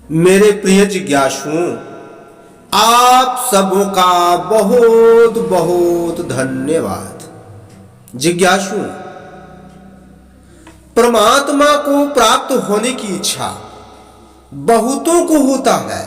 मेरे प्रिय जिज्ञासुओं, आप सबों का बहुत बहुत धन्यवाद। जिज्ञासुओं, परमात्मा को प्राप्त होने की इच्छा बहुतों को होता है,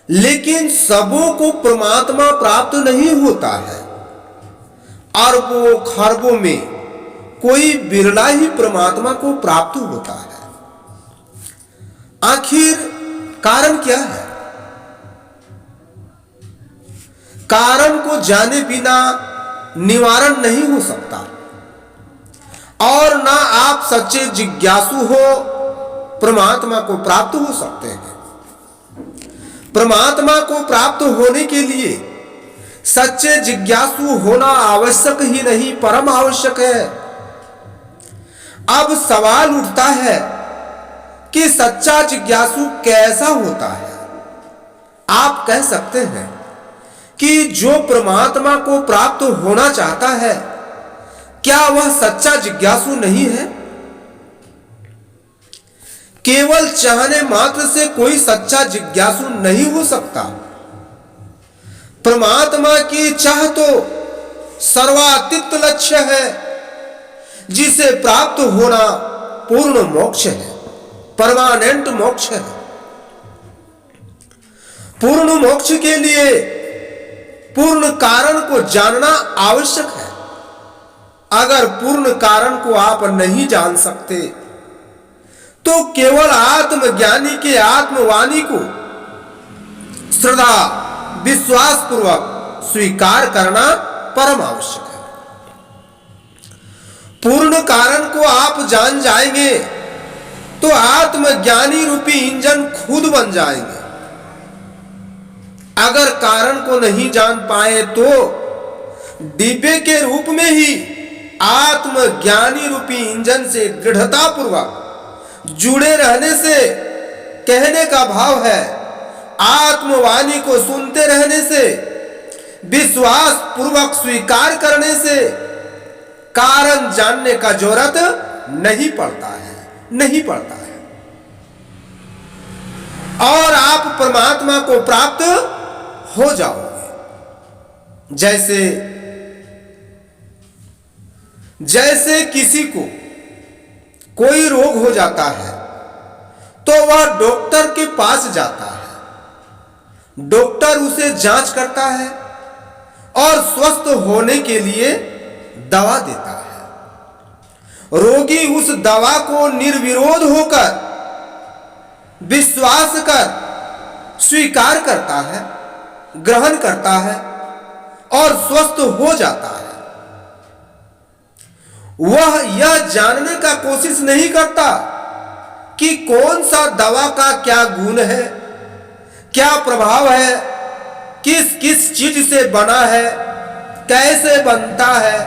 लेकिन सबों को परमात्मा प्राप्त नहीं होता है। अरबों खरबों में कोई बिरला ही परमात्मा को प्राप्त होता है। आखिर कारण क्या है? कारण को जाने बिना निवारण नहीं हो सकता, और ना आप सच्चे जिज्ञासु हो परमात्मा को प्राप्त हो सकते हैं। परमात्मा को प्राप्त होने के लिए सच्चे जिज्ञासु होना आवश्यक ही नहीं, परम आवश्यक है। अब सवाल उठता है कि सच्चा जिज्ञासु कैसा होता है? आप कह सकते हैं कि जो परमात्मा को प्राप्त होना चाहता है, क्या वह सच्चा जिज्ञासु नहीं है? केवल चाहने मात्र से कोई सच्चा जिज्ञासु नहीं हो सकता। परमात्मा की चाह तो सर्वातीत लक्ष्य है, जिसे प्राप्त होना पूर्ण मोक्ष है, परमानेंट मोक्ष है। पूर्ण मोक्ष के लिए पूर्ण कारण को जानना आवश्यक है। अगर पूर्ण कारण को आप नहीं जान सकते, तो केवल आत्मज्ञानी के आत्मवाणी को श्रद्धा विश्वास पूर्वक स्वीकार करना परम आवश्यक है। पूर्ण कारण को आप जान जाएंगे तो आत्मज्ञानी रूपी इंजन खुद बन जाएंगे। अगर कारण को नहीं जान पाए तो डिब्बे के रूप में ही आत्मज्ञानी रूपी इंजन से दृढ़ता पूर्वक जुड़े रहने से कहने का भाव है, आत्मवाणी को सुनते रहने से, विश्वास पूर्वक स्वीकार करने से कारण जानने का जरूरत नहीं पड़ता है, नहीं पड़ता है। और आप परमात्मा को प्राप्त हो जाओगे। जैसे किसी को कोई रोग हो जाता है तो वह डॉक्टर के पास जाता है। डॉक्टर उसे जांच करता है और स्वस्थ होने के लिए दवा देता है। रोगी उस दवा को निर्विरोध होकर विश्वास कर स्वीकार करता है, ग्रहण करता है और स्वस्थ हो जाता है। वह यह जानने का कोशिश नहीं करता कि कौन सा दवा का क्या गुण है, क्या प्रभाव है, किस किस चीज से बना है, कैसे बनता है,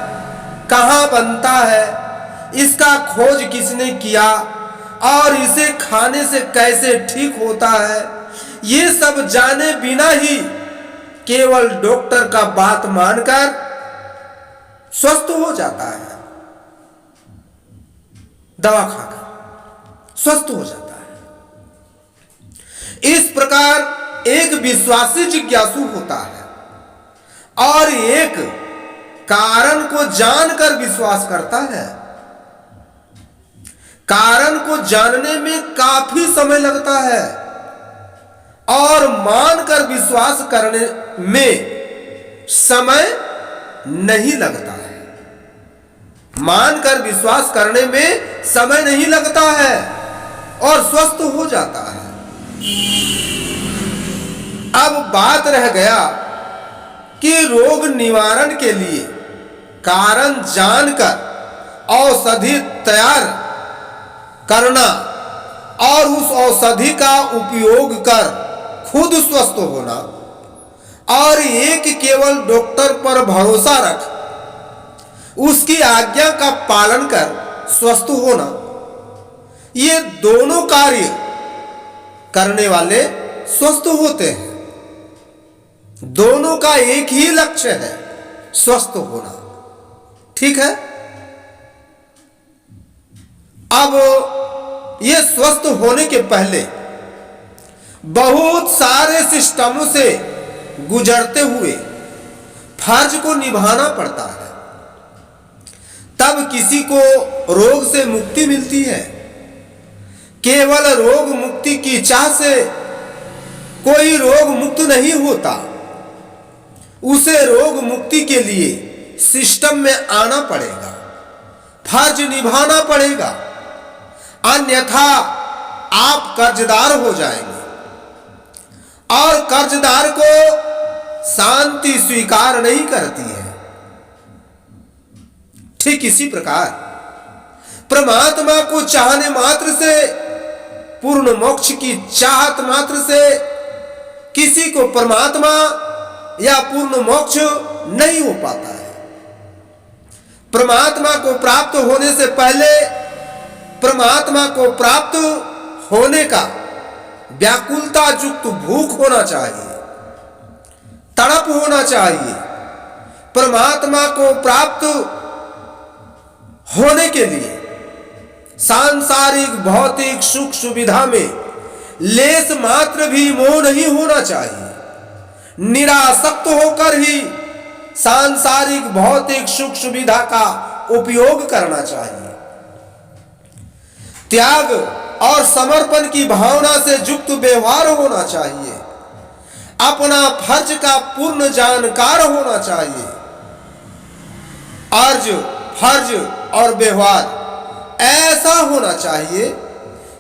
कहां बनता है, इसका खोज किसने किया और इसे खाने से कैसे ठीक होता है। ये सब जाने बिना ही केवल डॉक्टर का बात मानकर स्वस्थ हो जाता है। दवा खाकर स्वस्थ हो जाता है। इस प्रकार एक विश्वासी जिज्ञासु होता है और एक कारण को जानकर विश्वास करता है। कारण को जानने में काफी समय लगता है और मानकर विश्वास करने में समय नहीं लगता है। मानकर विश्वास करने में समय नहीं लगता है और स्वस्थ हो जाता है। अब बात रह गया कि रोग निवारण के लिए कारण जानकर औषधि तैयार करना और उस औषधि का उपयोग कर खुद स्वस्थ होना, और एक केवल डॉक्टर पर भरोसा रख उसकी आज्ञा का पालन कर स्वस्थ होना, ये दोनों कार्य करने वाले स्वस्थ होते हैं। दोनों का एक ही लक्ष्य है, स्वस्थ होना। ठीक है। अब ये स्वस्थ होने के पहले बहुत सारे सिस्टमों से गुजरते हुए फर्ज को निभाना पड़ता है, तब किसी को रोग से मुक्ति मिलती है। केवल रोग मुक्ति की चाह से कोई रोग मुक्त नहीं होता, उसे रोग मुक्ति के लिए सिस्टम में आना पड़ेगा, फर्ज निभाना पड़ेगा, अन्यथा आप कर्जदार हो जाएंगे और कर्जदार को शांति स्वीकार नहीं करती है। ठीक इसी प्रकार परमात्मा को चाहने मात्र से, पूर्ण मोक्ष की चाहत मात्र से किसी को परमात्मा या पूर्ण मोक्ष नहीं हो पाता है। परमात्मा को प्राप्त होने से पहले परमात्मा को प्राप्त होने का व्याकुलता युक्त भूख होना चाहिए, तड़प होना चाहिए। परमात्मा को प्राप्त होने के लिए सांसारिक भौतिक सुख सुविधा में लेस मात्र भी मोह नहीं होना चाहिए। निरासक्त होकर ही सांसारिक भौतिक सुख सुविधा का उपयोग करना चाहिए। त्याग और समर्पण की भावना से युक्त व्यवहार होना चाहिए। अपना फर्ज का पूर्ण जानकार होना चाहिए। अर्ज, फर्ज और व्यवहार ऐसा होना चाहिए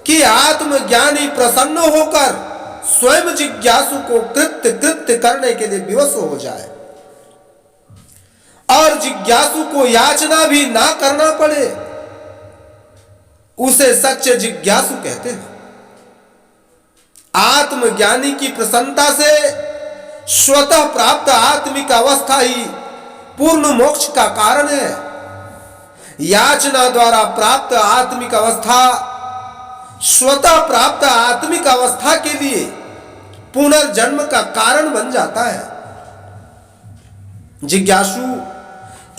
कि आत्मज्ञानी प्रसन्न होकर स्वयं जिज्ञासु को कृत्य करने के लिए विवश हो जाए और जिज्ञासु को याचना भी ना करना पड़े, उसे सच्चे जिज्ञासु कहते हैं। आत्मज्ञानी की प्रसन्नता से स्वतः प्राप्त आत्मिक अवस्था ही पूर्ण मोक्ष का कारण है। याचना द्वारा प्राप्त आत्मिक अवस्था स्वतः प्राप्त आत्मिक अवस्था के लिए पुनर्जन्म का कारण बन जाता है। जिज्ञासु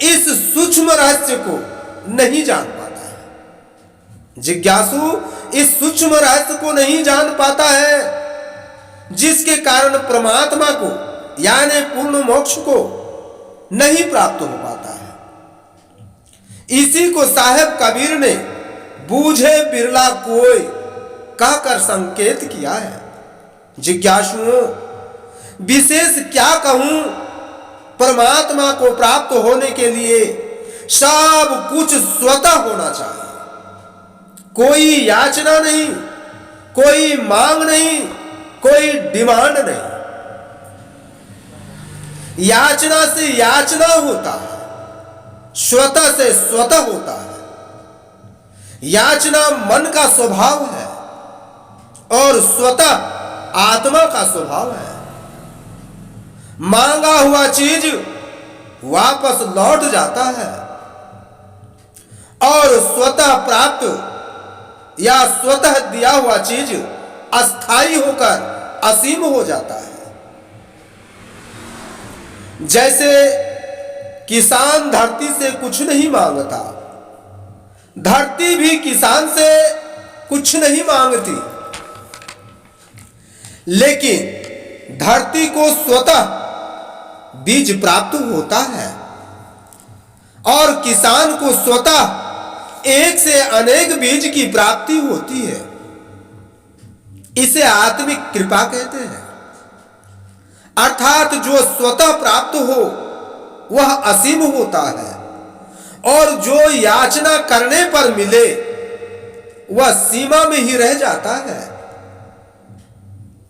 इस सूक्ष्म रहस्य को नहीं जान पाता है। जिज्ञासु इस सूक्ष्म रहस्य को नहीं जान पाता है, जिसके कारण परमात्मा को यानी पूर्ण मोक्ष को नहीं प्राप्त हो पाता है। इसी को साहेब कबीर ने बूझे बिरला कोई कहकर संकेत किया है। जिज्ञासुओं, विशेष क्या कहूं, परमात्मा को प्राप्त होने के लिए सब कुछ स्वतः होना चाहिए। कोई याचना नहीं, कोई मांग नहीं, कोई डिमांड नहीं। याचना से याचना होता है, स्वतः से स्वतः होता है। याचना मन का स्वभाव है और स्वतः आत्मा का स्वभाव है। मांगा हुआ चीज वापस लौट जाता है और स्वतः प्राप्त या स्वतः दिया हुआ चीज अस्थायी होकर असीम हो जाता है। जैसे किसान धरती से कुछ नहीं मांगता, धरती भी किसान से कुछ नहीं मांगती, लेकिन धरती को स्वतः बीज प्राप्त होता है और किसान को स्वतः एक से अनेक बीज की प्राप्ति होती है। इसे आत्मिक कृपा कहते हैं। अर्थात जो स्वतः प्राप्त हो वह असीम होता है और जो याचना करने पर मिले वह सीमा में ही रह जाता है।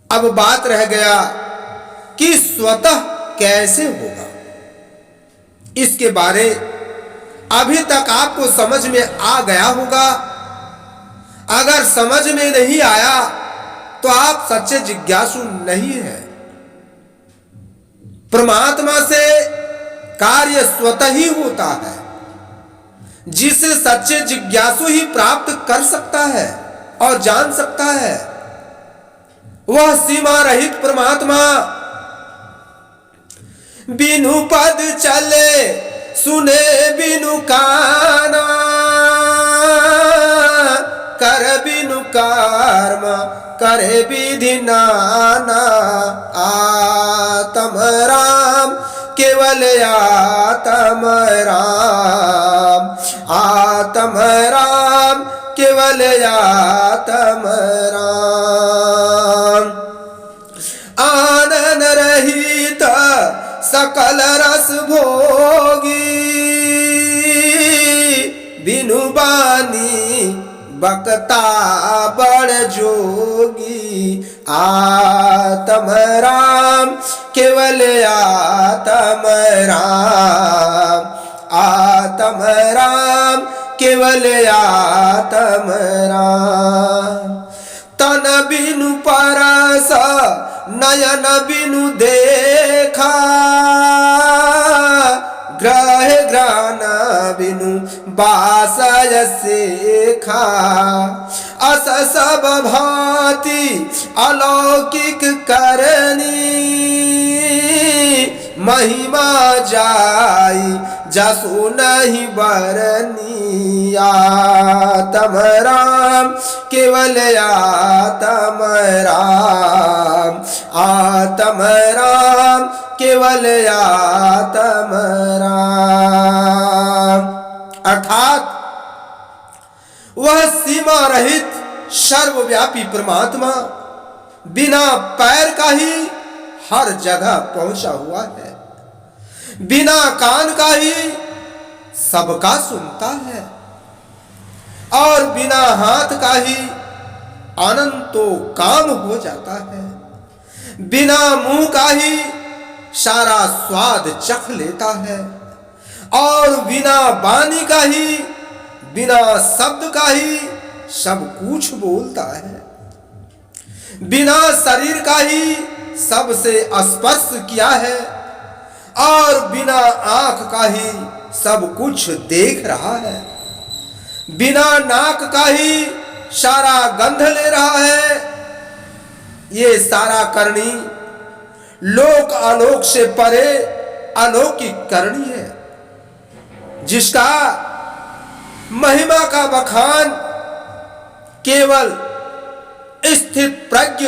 अब बात रह गया कि स्वतः कैसे होगा। इसके बारे अभी तक आपको समझ में आ गया होगा। अगर समझ में नहीं आया तो आप सच्चे जिज्ञासु नहीं हैं। परमात्मा से कार्य स्वतः ही होता है, जिसे सच्चे जिज्ञासु ही प्राप्त कर सकता है और जान सकता है। वह सीमा रहित परमात्मा बिनु पद चले सुने बिनु काना, कर बिनु कर्म करे विधि नाना। आत्म राम केवल आत्म राम, आत्म राम केवल आत्म राम। आनन रहित सकल रस भोगी, बिनु बानी बकता बड़ जोगी। आत्म राम केवल आत्म राम, आत्म राम केवल आत्म राम। तन बिनु परस नयन बिनु देखा, ग्रह ग्रान बिनु बासय सेखा। अस सब भांति अलौकिक करनी, महिमा जाई जसु नहीं बरनी। आत्म राम केवल आत्म राम, आत्म राम केवल आत्म राम। अर्थात वह सीमा रहित सर्वव्यापी परमात्मा बिना पैर का ही हर जगह पहुंचा हुआ है, बिना कान का ही सबका सुनता है, और बिना हाथ का ही अनंतो काम हो जाता है, बिना मुंह का ही सारा स्वाद चख लेता है, और बिना वाणी का ही, बिना शब्द का ही सब कुछ बोलता है, बिना शरीर का ही सबसे स्पर्श किया है, और बिना आंख का ही सब कुछ देख रहा है, बिना नाक का ही सारा गंध ले रहा है। ये सारा करनी लोक आलोक से परे अलौकिक करनी है, जिसका महिमा का बखान केवल स्थित प्रज्ञ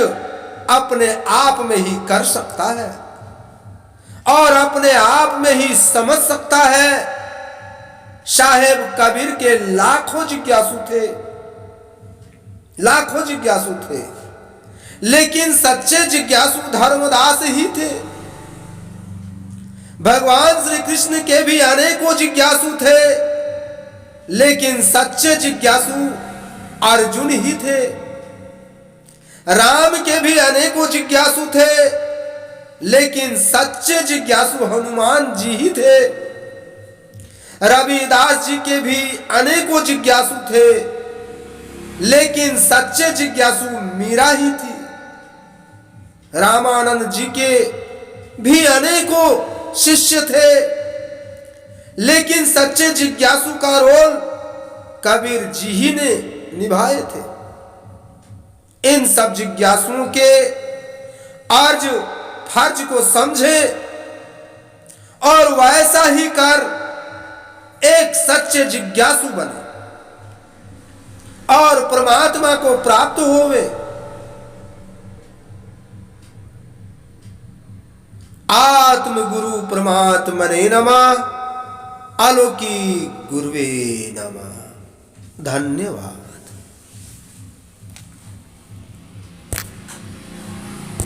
अपने आप में ही कर सकता है, और अपने आप में ही समझ सकता है। साहेब कबीर के लाखों जिज्ञासु थे, लाखों जिज्ञासु थे, लेकिन सच्चे जिज्ञासु धर्मदास ही थे। भगवान श्री कृष्ण के भी अनेकों जिज्ञासु थे, लेकिन सच्चे जिज्ञासु अर्जुन ही थे। राम के भी अनेकों जिज्ञासु थे, लेकिन सच्चे जिज्ञासु हनुमान जी ही थे। रविदास जी के भी अनेकों जिज्ञासु थे, लेकिन सच्चे जिज्ञासु मीरा ही थी। रामानंद जी के भी अनेकों शिष्य थे, लेकिन सच्चे जिज्ञासु का रोल कबीर जी ही ने निभाए थे। इन सब जिज्ञासुओं के अर्ज फर्ज को समझे और वैसा ही कर एक सच्चे जिज्ञासु बने और परमात्मा को प्राप्त होवे। आत्म गुरु परमात्मने नमः। अलौकिक गुरुवे नमः। धन्यवाद।